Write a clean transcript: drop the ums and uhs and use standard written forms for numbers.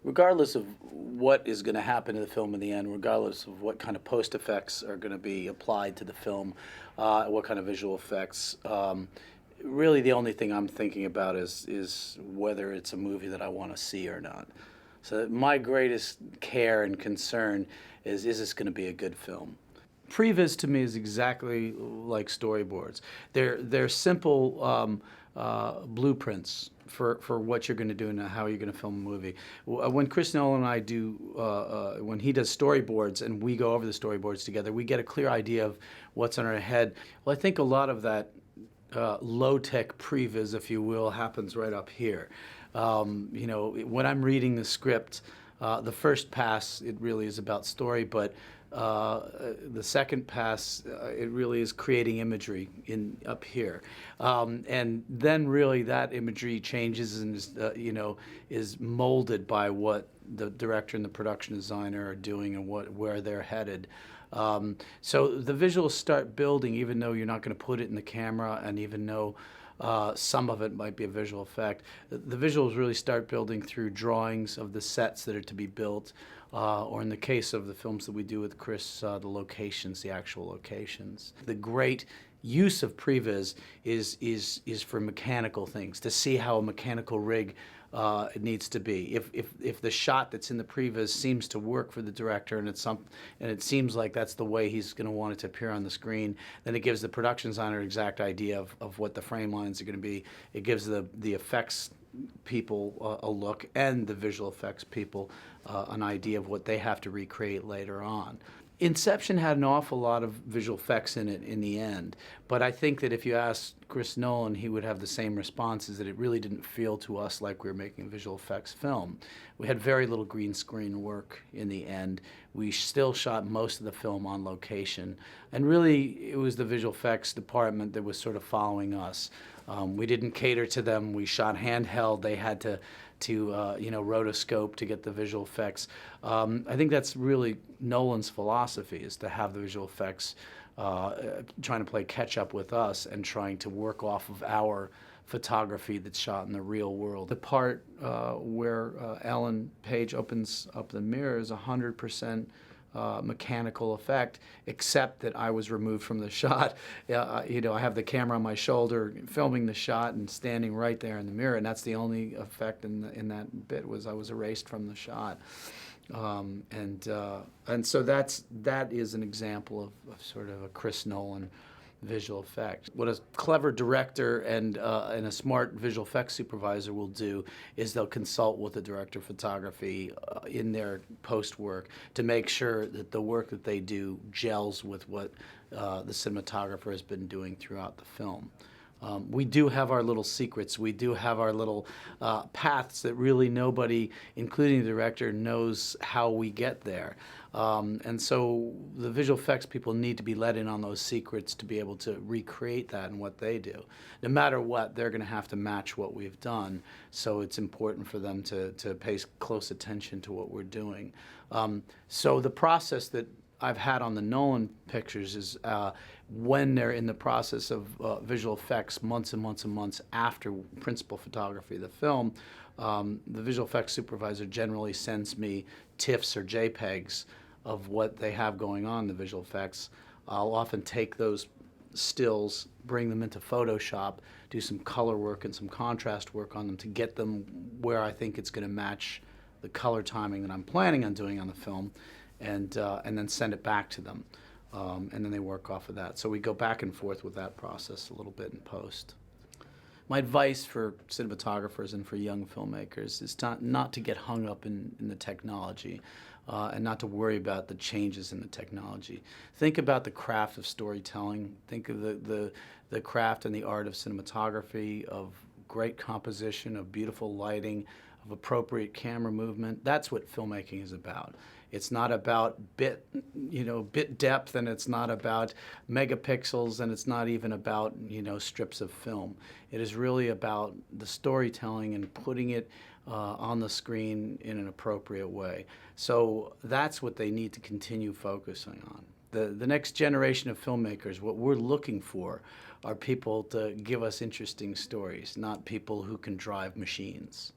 regardless of what is going to happen to the film in the end, regardless of what kind of post effects are going to be applied to the film, what kind of visual effects, really the only thing I'm thinking about is whether it's a movie that I want to see or not. So my greatest care and concern is this going to be a good film? Previs to me is exactly like storyboards. They're simple blueprints for what you're going to do and how you're going to film a movie. When Chris Nolan and I do, when he does storyboards and we go over the storyboards together, we get a clear idea of what's in our head. Well, I think a lot of that low-tech previs, if you will, happens right up here. You know, when I'm reading the script, the first pass, it really is about story, but the second pass, it really is creating imagery up here, and then really that imagery changes and is, you know, is molded by what the director and the production designer are doing and where they're headed. So the visuals start building, even though you're not going to put it in the camera, and even though some of it might be a visual effect. The visuals really start building through drawings of the sets that are to be built, or in the case of the films that we do with Chris, the locations, the actual locations. The great use of previs is for mechanical things, to see how a mechanical rig it needs to be. If the shot that's in the previs seems to work for the director and it seems like that's the way he's going to want it to appear on the screen, then it gives the production designer an exact idea of what the frame lines are going to be. It gives the effects people a look, and the visual effects people an idea of what they have to recreate later on. Inception had an awful lot of visual effects in it in the end, but I think that if you asked Chris Nolan, he would have the same responses, that it really didn't feel to us like we were making a visual effects film. We had very little green screen work in the end. We still shot most of the film on location, and really it was the visual effects department that was sort of following us. We didn't cater to them. We shot handheld. They had to you know, rotoscope to get the visual effects. I think that's really Nolan's philosophy, is to have the visual effects trying to play catch up with us and trying to work off of our photography that's shot in the real world. The part where Ellen Page opens up the mirror is 100% mechanical effect, except that I was removed from the shot. You know, I have the camera on my shoulder filming the shot and standing right there in the mirror, and that's the only effect in that bit, was I was erased from the shot. And so that is an example of sort of a Chris Nolan visual effect. What a clever director and a smart visual effects supervisor will do is they'll consult with the director of photography in their post work to make sure that the work that they do gels with what the cinematographer has been doing throughout the film. We do have our little secrets. We do have our little paths that really nobody, including the director, knows how we get there. And so the visual effects people need to be let in on those secrets to be able to recreate that in what they do. No matter what, they're going to have to match what we've done, so it's important for them to pay close attention to what we're doing. So the process that I've had on the Nolan pictures is when they're in the process of visual effects months and months and months after principal photography of the film, the visual effects supervisor generally sends me TIFFs or JPEGs of what they have going on in the visual effects. I'll often take those stills, bring them into Photoshop, do some color work and some contrast work on them to get them where I think it's going to match the color timing that I'm planning on doing on the film, and then send it back to them. And then they work off of that. So we go back and forth with that process a little bit in post. My advice for cinematographers and for young filmmakers is not to get hung up in the technology and not to worry about the changes in the technology. Think about the craft of storytelling. Think of the craft and the art of cinematography, of great composition, of beautiful lighting, of appropriate camera movement. That's what filmmaking is about. It's not about bit depth, and it's not about megapixels, and it's not even about, strips of film. It is really about the storytelling and putting it on the screen in an appropriate way. So that's what they need to continue focusing on. The next generation of filmmakers, what we're looking for are people to give us interesting stories, not people who can drive machines.